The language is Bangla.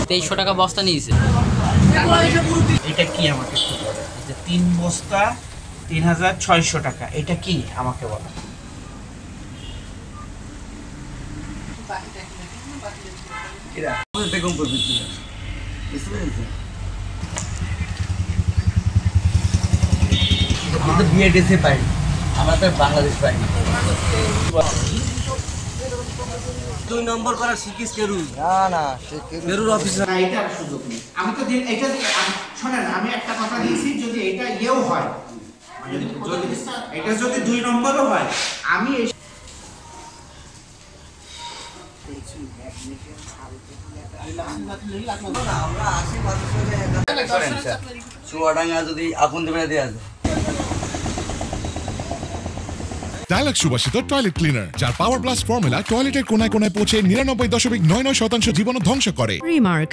তেইশশো টাকা বস্তা নিয়েছে। এটা কি আমাকে একটু বলেন, যে 3 বস্তা 3600 টাকা, এটা কি আমাকে বলেন। বিএডিসি পাই, আমরা তো বাংলাদেশ পাই। 2 নম্বর করা শিখিস কেরু? না কেরুর অফিসার না, এটা সুযোগ নেই। আমি তো এটা শোনেন, আমি একটা কথা দিয়েছি, যদি এটা ইয়েও হয়, এটা যদি 2 নম্বরও হয়, আমি চুয়াডাঙ্গা যদি আপন দেবে দেওয়া যায়। ডায়ালগ সুবাসিত টয়লেট ক্লিনার, যার পাওয়ার প্লাস ফর্মুলা টয়লেটের কোনায় কোনায় পৌঁছে 99.99% জীবাণু ধ্বংস করে। রিমার্ক,